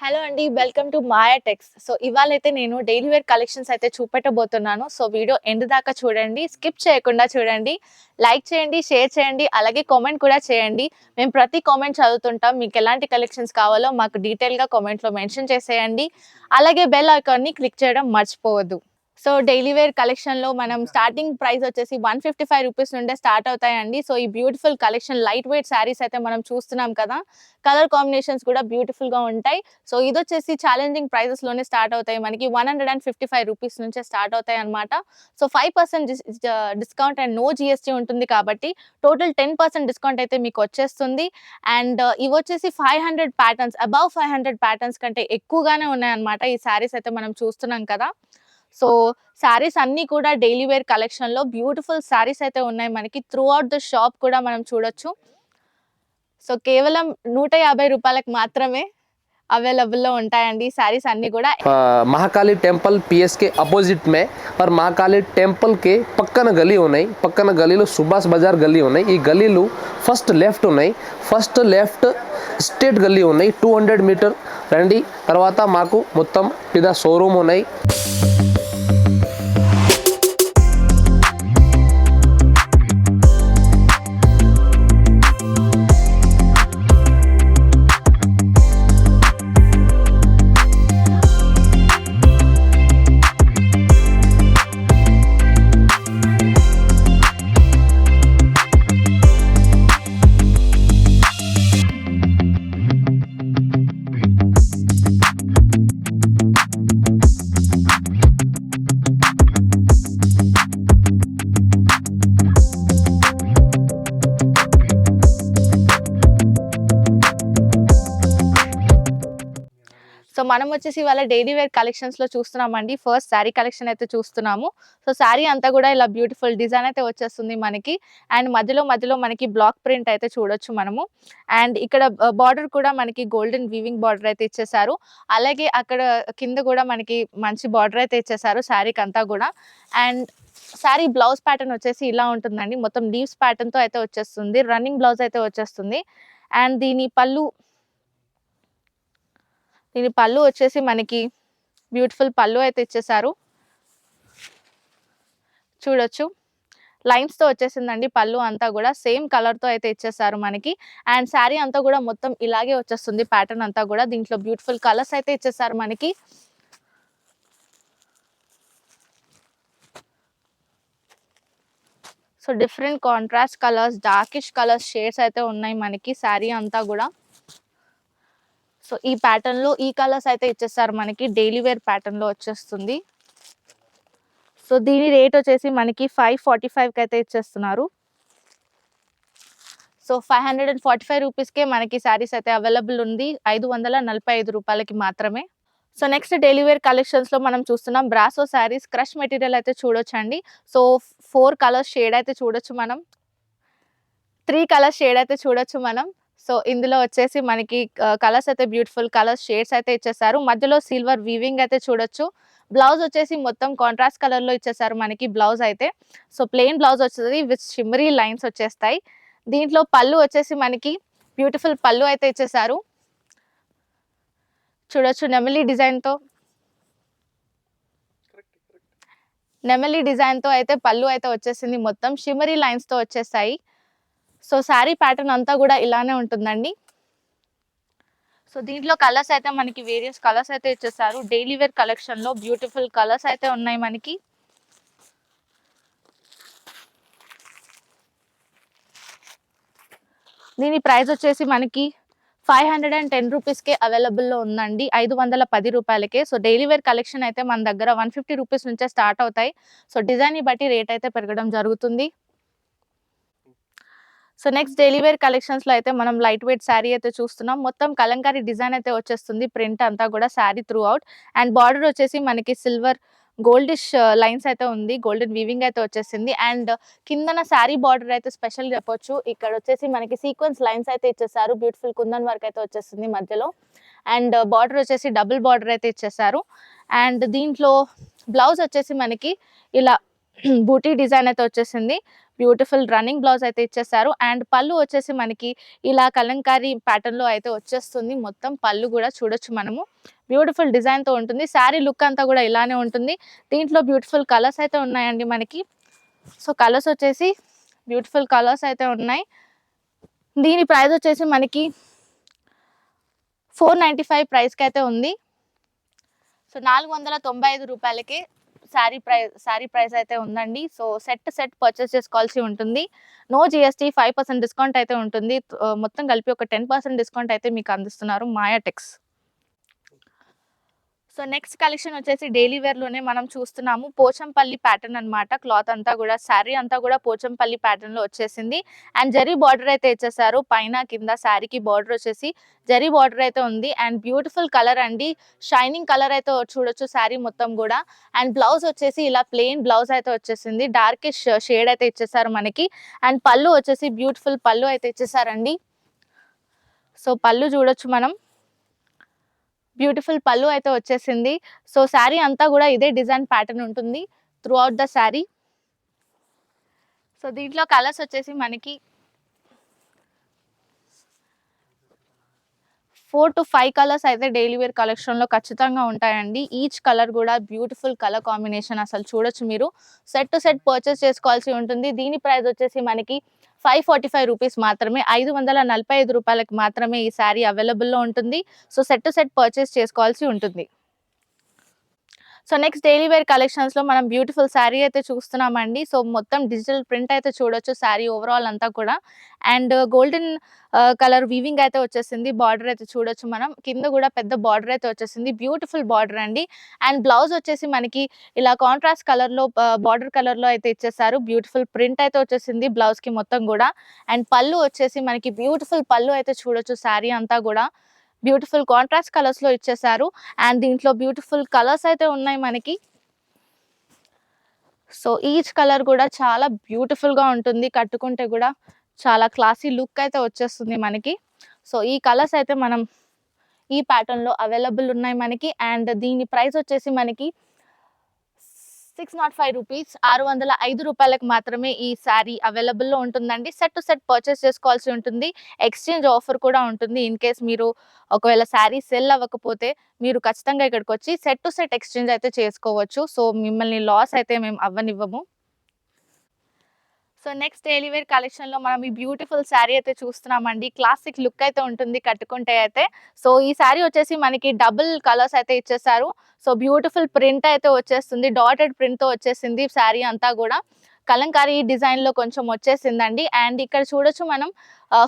Hello అండి. Welcome to Maya Tex. So ఇవాళైతే నేను డైలీ వేర్ కలెక్షన్స్ అయితే చూపెట్టబోతున్నాను. సో వీడియో ఎండ్ దాకా చూడండి. స్కిప్ చేయకుండా చూడండి. లైక్ చేయండి, షేర్ చేయండి, అలాగే కామెంట్ కూడా చేయండి. మేము ప్రతి కామెంట్ చదువుతుంటాం. మీకు ఎలాంటి కలెక్షన్స్ కావాలో మాకు డీటెయిల్‌గా కామెంట్‌లో మెన్షన్ చేసేయండి. అలాగే బెల్ ఐకాన్‌ని క్లిక్ చేయడం మర్చిపోవద్దు. సో డైలీ వేర్ కలెక్షన్‌లో మనం స్టార్టింగ్ ప్రైస్ వచ్చేసి రూ. 155 నుండే స్టార్ట్ అవుతాయండి. సో ఈ beautiful collection light weight saris అయితే మనం చూస్తున్నాం కదా! కలర్ కాంబినేషన్స్ కూడా బ్యూటిఫుల్‌గా ఉంటాయి. సో ఇదొచ్చేసి ఛాలెంజింగ్ ప్రైజెస్‌లోనే స్టార్ట్ అవుతాయి. మనకి రూ. 155 నుంచే స్టార్ట్ అవుతాయన్నమాట. So 5% discount and no GST ఉంటుంది కాబట్టి టోటల్ 10% డిస్కౌంట్ అయితే మీకు వచ్చేస్తుంది. అండ్ ఇవొచ్చేసి 500 ప్యాటర్న్స్ అబోవ్ 500 ప్యాటర్న్స్ కంటే ఎక్కువగానే ఉన్నాయన్నమాట. ఈ శారీస్ అయితే మనం చూస్తున్నాం కదా! సో శారీస్ అన్నీ కూడా డైలీ వేర్ కలెక్షన్‌లో బ్యూటిఫుల్ శారీస్ అయితే ఉన్నాయి మనకి. త్రూ ఔట్ ద షాప్ కూడా మనం చూడొచ్చు. సో కేవలం రూ. 150కి మాత్రమే అవైలబుల్‌లో ఉంటాయండి శారీస్ అన్నీ కూడా. महाकाली टेंपल पीएस के अपोजिट में और महाकाली टेंपल के పక్కన గల్లీ ఉన్నాయి. పక్కన గల్లీలో సుభాష్ బజార్ గల్లీ ఉన్నాయి. ఈ గల్లీలో ఫస్ట్ లెఫ్ట్ ఉన్నాయి. ఫస్ట్ లెఫ్ట్ స్ట్రేట్ గల్లీ ఉన్నాయి. 200 మీటర్ రండి. తర్వాత మాకు మొత్తం పెద్ద షోరూమ్ ఉన్నాయి. సో మనం వచ్చేసి ఇవాళ డైలీ వేర్ కలెక్షన్స్‌లో చూస్తున్నామండి. ఫస్ట్ శారీ కలెక్షన్ అయితే చూస్తున్నాము. సో శారీ అంతా కూడా ఇలా బ్యూటిఫుల్ డిజైన్ అయితే వచ్చేస్తుంది మనకి. అండ్ మధ్యలో మనకి బ్లాక్ ప్రింట్ అయితే చూడొచ్చు మనము. అండ్ ఇక్కడ బార్డర్ కూడా మనకి గోల్డెన్ వీవింగ్ బార్డర్ అయితే ఇచ్చేసారు. అలాగే అక్కడ కింద కూడా మనకి మంచి బార్డర్ అయితే ఇచ్చేసారు శారీకంతా కూడా. అండ్ శారీ బ్లౌజ్ ప్యాటర్న్ వచ్చేసి ఇలా ఉంటుందండి. మొత్తం లీవ్స్ ప్యాటర్న్‌తో అయితే వచ్చేస్తుంది. రన్నింగ్ బ్లౌజ్ అయితే వచ్చేస్తుంది. అండ్ దీని పళ్ళు వచ్చేసి మనకి బ్యూటిఫుల్ పళ్ళు అయితే ఇచ్చేసారు. చూడొచ్చు. లైన్స్‌తో వచ్చేసిందండి పళ్ళు అంతా కూడా. సేమ్ కలర్‌తో అయితే ఇచ్చేసారు మనకి. అండ్ శారీ అంతా కూడా మొత్తం ఇలాగే వచ్చేస్తుంది ప్యాటర్న్ అంతా కూడా. దీంట్లో బ్యూటిఫుల్ కలర్స్ అయితే ఇచ్చేసారు మనకి. So different contrast colours, darkish colours shades అయితే ఉన్నాయి మనకి శారీ అంతా కూడా. సో ఈ ప్యాటర్న్‌లో ఈ కలర్స్ అయితే ఇచ్చేసారు మనకి. డైలీ వేర్ ప్యాటర్న్‌లో వచ్చేస్తుంది. సో దీని రేట్ వచ్చేసి మనకి 545కి అయితే ఇచ్చేస్తున్నారు. సో 545 రూపీస్‌కే మనకి శారీస్ అయితే అవైలబుల్ ఉంది. రూ. 545 మాత్రమే. సో నెక్స్ట్ డైలీ వేర్ కలెక్షన్స్‌లో మనం చూస్తున్నాం బ్రాసో శారీస్ క్రష్ మెటీరియల్ అయితే చూడొచ్చండి. సో 4 కలర్స్ షేడ్ అయితే చూడొచ్చు మనం. 3 కలర్స్ షేడ్ అయితే చూడొచ్చు మనం. సో ఇందులో వచ్చేసి మనకి కలర్స్ అయితే బ్యూటిఫుల్ కలర్స్ షేడ్స్ అయితే ఇచ్చేసారు. మధ్యలో సిల్వర్ వీవింగ్ అయితే చూడొచ్చు. బ్లౌజ్ వచ్చేసి మొత్తం కాంట్రాస్ట్ కలర్‌లో ఇచ్చేసారు మనకి బ్లౌజ్ అయితే. సో ప్లెయిన్ బ్లౌజ్ వచ్చేది విత్ షిమ్మరీ లైన్స్ వచ్చేస్తాయి. దీంట్లో పళ్ళు వచ్చేసి మనకి బ్యూటిఫుల్ పళ్ళు అయితే ఇచ్చేసారు. చూడొచ్చు నెమలి డిజైన్‌తో అయితే పళ్ళు అయితే వచ్చేసింది. మొత్తం షిమ్మరీ లైన్స్‌తో వచ్చేసాయి. సో శారీ ప్యాటర్న్ అంతా కూడా ఇలానే ఉంటుందండి. సో దీంట్లో కలర్స్ అయితే మనకి వేరియస్ కలర్స్ అయితే ఇచ్చేసారు. డైలీ వేర్ కలెక్షన్‌లో బ్యూటిఫుల్ కలర్స్ అయితే ఉన్నాయి మనకి. దీని ప్రైస్ వచ్చేసి మనకి 510 రూపీస్‌కే అవైలబుల్‌లో ఉందండి. 510 రూపాయలకే. సో డైలీ వేర్ కలెక్షన్ అయితే మన దగ్గర 150 రూపీస్ నుంచే స్టార్ట్ అవుతాయి. సో డిజైన్‌ని బట్టి రేట్ అయితే పెరగడం జరుగుతుంది. సో నెక్స్ట్ డైలీ వేర్ కలెక్షన్స్‌లో అయితే మనం లైట్ వెయిట్ శారీ అయితే చూస్తున్నాం. మొత్తం కలంకారీ డిజైన్ అయితే వచ్చేస్తుంది. ప్రింట్ అంతా కూడా sari through out. And border వచ్చేసి మనకి సిల్వర్ గోల్డిష్ లైన్స్ అయితే ఉంది. గోల్డెన్ వీవింగ్ అయితే వచ్చేసింది. అండ్ కిందన శారీ బార్డర్ అయితే స్పెషల్ చెప్పొచ్చు. ఇక్కడ వచ్చేసి మనకి సీక్వెన్స్ లైన్స్ అయితే ఇచ్చేసారు. బ్యూటిఫుల్ కుందన్ వర్క్ అయితే వచ్చేసింది మధ్యలో. అండ్ బార్డర్ వచ్చేసి డబుల్ బార్డర్ అయితే ఇచ్చేసారు. అండ్ దీంట్లో బ్లౌజ్ వచ్చేసి మనకి ఇలా బూటీ డిజైన్ అయితే వచ్చేసింది. బ్యూటిఫుల్ రన్నింగ్ బ్లౌజ్ అయితే ఇచ్చేసారు. అండ్ పళ్ళు వచ్చేసి మనకి ఇలా కలంకారీ ప్యాటర్న్ లో అయితే వచ్చేస్తుంది. మొత్తం పళ్ళు కూడా చూడొచ్చు మనము. బ్యూటిఫుల్ డిజైన్ తో ఉంటుంది. శారీ లుక్ అంతా కూడా ఇలానే ఉంటుంది. దీంట్లో బ్యూటిఫుల్ కలర్స్ అయితే ఉన్నాయండి మనకి. సో కలర్స్ వచ్చేసి బ్యూటిఫుల్ కలర్స్ అయితే ఉన్నాయి. దీని ప్రైస్ వచ్చేసి మనకి 495 ప్రైస్కి అయితే ఉంది. సో 495 రూపాయలకి శారీ ప్రైస్ అయితే ఉందండి. సో సెట్ పర్చేస్ చేసుకోవాల్సి ఉంటుంది. నో జిఎస్టీ, 5% డిస్కౌంట్ అయితే ఉంటుంది. మొత్తం కలిపి ఒక 10% డిస్కౌంట్ అయితే మీకు అందిస్తున్నారు మాయా టెక్స్. సో నెక్స్ట్ కలెక్షన్ వచ్చేసి డైలీ వేర్ లోనే మనం చూస్తున్నాము. పోచంపల్లి ప్యాటర్న్ అన్నమాట. క్లాత్ అంతా కూడా శారీ అంతా కూడా పోచంపల్లి ప్యాటర్న్ లో వచ్చేసింది. అండ్ జరీ బార్డర్ అయితే ఇచ్చేసారు. పైన కింద శారీకి బార్డర్ వచ్చేసి జరీ బార్డర్ అయితే ఉంది. అండ్ బ్యూటిఫుల్ కలర్ అండి, షైనింగ్ కలర్ అయితే చూడొచ్చు శారీ మొత్తం కూడా. అండ్ బ్లౌజ్ వచ్చేసి ఇలా ప్లెయిన్ బ్లౌజ్ అయితే వచ్చేసింది. డార్కిష్ షేడ్ అయితే ఇచ్చేసారు మనకి. అండ్ పళ్ళు వచ్చేసి బ్యూటిఫుల్ పళ్ళు అయితే ఇచ్చేసారండి. సో పళ్ళు చూడొచ్చు మనం. బ్యూటిఫుల్ పళ్ళు అయితే వచ్చేసింది. సో శారీ అంతా కూడా ఇదే డిజైన్ ప్యాటర్న్ ఉంటుంది through out the sari. So దీంట్లో కలర్స్ వచ్చేసి మనకి 4 to 5 కలర్స్ అయితే డైలీ వేర్ కలెక్షన్ లో ఖచ్చితంగా ఉంటాయండి. ఈచ్ కలర్ కూడా బ్యూటిఫుల్ కలర్ కాంబినేషన్, అసలు చూడొచ్చు మీరు. సెట్ టు సెట్ పర్చేస్ చేసుకోవాల్సి ఉంటుంది. దీని ప్రైస్ వచ్చేసి మనకి 545 రూపీస్ మాత్రమే. 545 రూపాయలకి మాత్రమే ఈ శారీ అవైలబుల్లో ఉంటుంది. So set to set purchase చేసుకోవాల్సి ఉంటుంది. So next daily wear collections లో మనం బ్యూటిఫుల్ శారీ అయితే చూస్తున్నామండి. సో మొత్తం డిజిటల్ ప్రింట్ అయితే చూడొచ్చు శారీ ఓవరాల్ అంతా కూడా. అండ్ గోల్డెన్ కలర్ వీవింగ్ అయితే వచ్చేసింది. బార్డర్ అయితే చూడొచ్చు మనం. కింద కూడా పెద్ద బార్డర్ అయితే వచ్చేసింది. బ్యూటిఫుల్ బార్డర్ అండి. అండ్ బ్లౌజ్ వచ్చేసి మనకి ఇలా కాంట్రాస్ట్ కలర్ లో బార్డర్ కలర్ లో అయితే ఇచ్చేసారు. బ్యూటిఫుల్ ప్రింట్ అయితే వచ్చేసింది బ్లౌజ్ కి మొత్తం కూడా. అండ్ పళ్ళు వచ్చేసి మనకి బ్యూటిఫుల్ పళ్ళు అయితే చూడొచ్చు శారీ అంతా కూడా. బ్యూటిఫుల్ కాంట్రాస్ట్ కలర్స్ లో ఇచ్చేసారు. అండ్ దీంట్లో బ్యూటిఫుల్ కలర్స్ అయితే ఉన్నాయి మనకి. సో ఈచ్ కలర్ కూడా చాలా బ్యూటిఫుల్ గా ఉంటుంది. కట్టుకుంటే కూడా చాలా క్లాసీ లుక్ అయితే వచ్చేస్తుంది మనకి. సో ఈ కలర్స్ అయితే మనం ఈ ప్యాటర్న్ లో అవైలబుల్ ఉన్నాయి మనకి. అండ్ దీని ప్రైస్ వచ్చేసి మనకి 605 రూపీస్, 605 రూపాయలకు మాత్రమే ఈ శారీ అవైలబుల్లో ఉంటుందండి. సెట్ టు సెట్ పర్చేస్ చేసుకోవాల్సి ఉంటుంది. ఎక్స్చేంజ్ ఆఫర్ కూడా ఉంటుంది. ఇన్ కేస్ మీరు ఒకవేళ శారీ సెల్ అవ్వకపోతే మీరు ఖచ్చితంగా ఇక్కడికి వచ్చి సెట్ టు సెట్ ఎక్స్చేంజ్ అయితే చేసుకోవచ్చు. సో మిమ్మల్ని లాస్ అయితే మేము అవ్వనివ్వము. So next daily wear collection లో మనం ఈ బ్యూటిఫుల్ శారీ అయితే చూస్తున్నామండి. క్లాసిక్ లుక్ అయితే ఉంటుంది కట్టుకుంటే అయితే. సో ఈ శారీ వచ్చేసి మనకి డబుల్ కలర్స్ అయితే ఇచ్చేసారు. సో బ్యూటిఫుల్ ప్రింట్ అయితే వచ్చేస్తుంది. డాటెడ్ ప్రింట్ తో వచ్చేసింది శారీ అంతా కూడా. కలంకారీ డిజైన్ లో కొంచెం వచ్చేసిందండి. అండ్ ఇక్కడ చూడొచ్చు మనం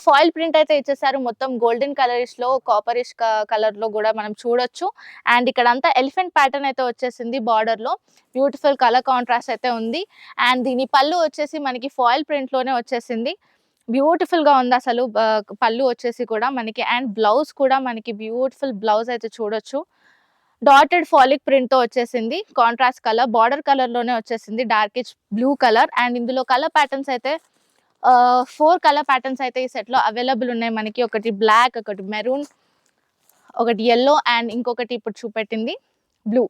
ఫాయిల్ ప్రింట్ అయితే ఇచ్చేసారు. మొత్తం గోల్డెన్ కలరిష్ లో, కాపరిష్ కలర్ లో కూడా మనం చూడొచ్చు. అండ్ ఇక్కడ అంతా ఎలిఫెంట్ ప్యాటర్న్ అయితే వచ్చేసింది బార్డర్ లో. బ్యూటిఫుల్ కలర్ కాంట్రాస్ట్ అయితే ఉంది. అండ్ దీని పళ్ళు వచ్చేసి మనకి ఫాయిల్ ప్రింట్ లోనే వచ్చేసింది. బ్యూటిఫుల్ గా ఉంది అసలు పళ్ళు వచ్చేసి కూడా మనకి. అండ్ బ్లౌజ్ కూడా మనకి బ్యూటిఫుల్ బ్లౌజ్ అయితే చూడొచ్చు. డాటెడ్ ఫాలిక్ ప్రింట్ తో వచ్చేసింది. కాంట్రాస్ట్ కలర్ బార్డర్ కలర్ లోనే వచ్చేసింది. Darkish blue colour. అండ్ ఇందులో కలర్ ప్యాటర్న్స్ అయితే 4 కలర్ ప్యాటర్న్స్ అయితే ఈ సెట్ లో అవైలబుల్ ఉన్నాయి మనకి. ఒకటి బ్లాక్, ఒకటి మెరూన్, ఒకటి yellow, అండ్ ఇంకొకటి ఇప్పుడు చూపెట్టింది బ్లూ.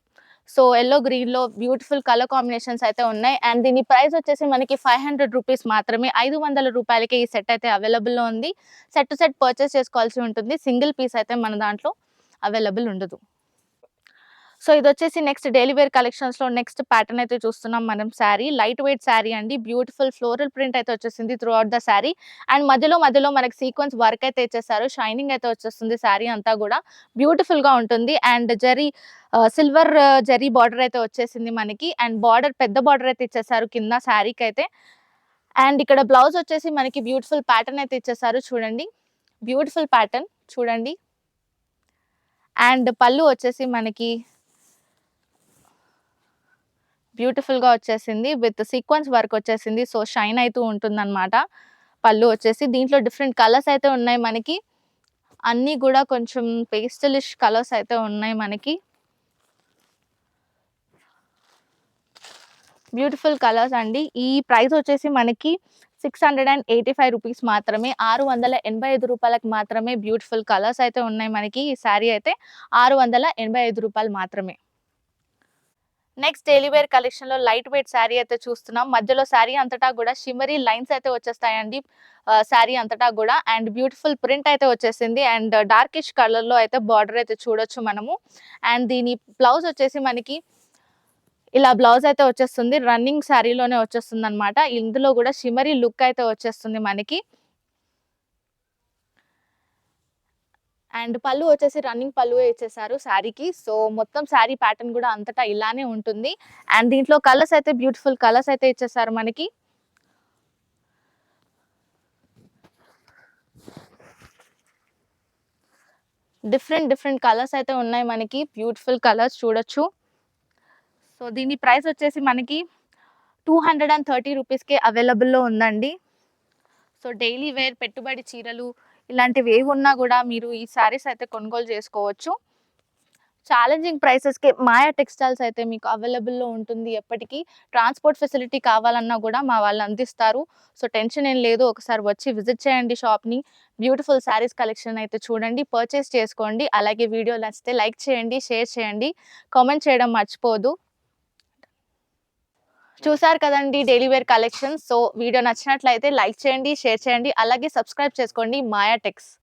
సో yellow గ్రీన్ లో బ్యూటిఫుల్ కలర్ కాంబినేషన్స్ అయితే ఉన్నాయి. అండ్ దీని ప్రైస్ వచ్చేసి మనకి 500 రూపీస్ మాత్రమే. 500 రూపాయలకి ఈ సెట్ అయితే అవైలబుల్ లో ఉంది. సెట్ టు సెట్ పర్చేస్ చేసుకోవాల్సి ఉంటుంది. సింగిల్ పీస్ అయితే మన దాంట్లో అవైలబుల్ ఉండదు. సో ఇది వచ్చేసి నెక్స్ట్ డైలీ వేర్ కలెక్షన్స్ లో నెక్స్ట్ ప్యాటర్న్ అయితే చూస్తున్నాం మనం. శారీ లైట్ వెయిట్ శారీ అండి. బ్యూటిఫుల్ ఫ్లోరల్ ప్రింట్ అయితే వచ్చేసింది through out the sari. And మధ్యలో మనకి సీక్వెన్స్ వర్క్ అయితే ఇచ్చేసారు. షైనింగ్ అయితే వచ్చేస్తుంది శారీ అంతా కూడా. బ్యూటిఫుల్ గా ఉంటుంది. అండ్ సిల్వర్ జరీ బార్డర్ అయితే వచ్చేసింది మనకి. అండ్ బార్డర్ పెద్ద బార్డర్ అయితే ఇచ్చేసారు కింద శారీకి అయితే. అండ్ ఇక్కడ బ్లౌజ్ వచ్చేసి మనకి బ్యూటిఫుల్ ప్యాటర్న్ అయితే ఇచ్చేసారు చూడండి. బ్యూటిఫుల్ ప్యాటర్న్ చూడండి. అండ్ పళ్ళు వచ్చేసి మనకి బ్యూటిఫుల్ గా వచ్చేసింది. విత్ సీక్వెన్స్ వర్క్ వచ్చేసింది. సో షైన్ అవుతూ ఉంటుంది అనమాట పళ్ళు వచ్చేసి. దీంట్లో డిఫరెంట్ కలర్స్ అయితే ఉన్నాయి మనకి. అన్నీ కూడా కొంచెం పేస్టలిష్ కలర్స్ అయితే ఉన్నాయి మనకి. బ్యూటిఫుల్ కలర్స్ అండి. ఈ ప్రైస్ వచ్చేసి మనకి 685 రూపీస్ మాత్రమే. 685 రూపాయలకు మాత్రమే బ్యూటిఫుల్ కలర్స్ అయితే ఉన్నాయి మనకి. ఈ శారీ అయితే 685 రూపాయలు మాత్రమే. నెక్స్ట్ డైలీ వేర్ కలెక్షన్ లో లైట్ వెయిట్ శారీ అయితే చూస్తున్నాం. మధ్యలో శారీ అంతటా కూడా షిమరీ లైన్స్ అయితే వచ్చేస్తాయండి. శారీ అంతటా కూడా అండ్ బ్యూటిఫుల్ ప్రింట్ అయితే వచ్చేసింది అండ్ డార్కిష్ కలర్ లో అయితే బార్డర్ అయితే చూడొచ్చు మనము. అండ్ దీని బ్లౌజ్ వచ్చేసి మనకి ఇలా బ్లౌజ్ అయితే వచ్చేస్తుంది. రన్నింగ్ శారీలోనే వచ్చేస్తుంది అనమాట. ఇందులో కూడా షిమరీ లుక్ అయితే వచ్చేస్తుంది మనకి. అండ్ పళ్ళు వచ్చేసి రన్నింగ్ పళ్ళు ఇచ్చేసారు శారీకి. సో మొత్తం శారీ ప్యాటర్న్ కూడా అంతటా ఇలానే ఉంటుంది. అండ్ దీంట్లో కలర్స్ అయితే బ్యూటిఫుల్ కలర్స్ అయితే ఇచ్చేసారు మనకి. డిఫరెంట్ కలర్స్ అయితే ఉన్నాయి మనకి. బ్యూటిఫుల్ కలర్స్ చూడొచ్చు. సో దీని ప్రైస్ వచ్చేసి మనకి 230 రూపీస్కే అవైలబుల్లో ఉందండి. సో డైలీ వేర్ పెట్టుబడి చీరలు ఇలాంటివి ఏవి ఉన్నా కూడా మీరు ఈ శారీస్ అయితే కొనుగోలు చేసుకోవచ్చు. ఛాలెంజింగ్ ప్రైసెస్‌కే మాయా టెక్స్టైల్స్ అయితే మీకు అవైలబుల్‌లో ఉంటుంది ఎప్పటికీ. ట్రాన్స్‌పోర్ట్ ఫెసిలిటీ కావాలన్నా కూడా మా వాళ్ళు అందిస్తారు. సో టెన్షన్ ఏం లేదు. ఒకసారి వచ్చి విజిట్ చేయండి షాప్‌ని. బ్యూటిఫుల్ శారీస్ కలెక్షన్ అయితే చూడండి, పర్చేస్ చేసుకోండి. అలాగే వీడియో నచ్చితే లైక్ చేయండి, షేర్ చేయండి, కామెంట్ చేయడం మర్చిపోవద్దు. చూసారు కదండీ daily wear collections. So video నచ్చినట్లయితే లైక్ చేయండి, షేర్ చేయండి, అలాగే సబ్స్క్రైబ్ చేసుకోండి మాయా టెక్స్.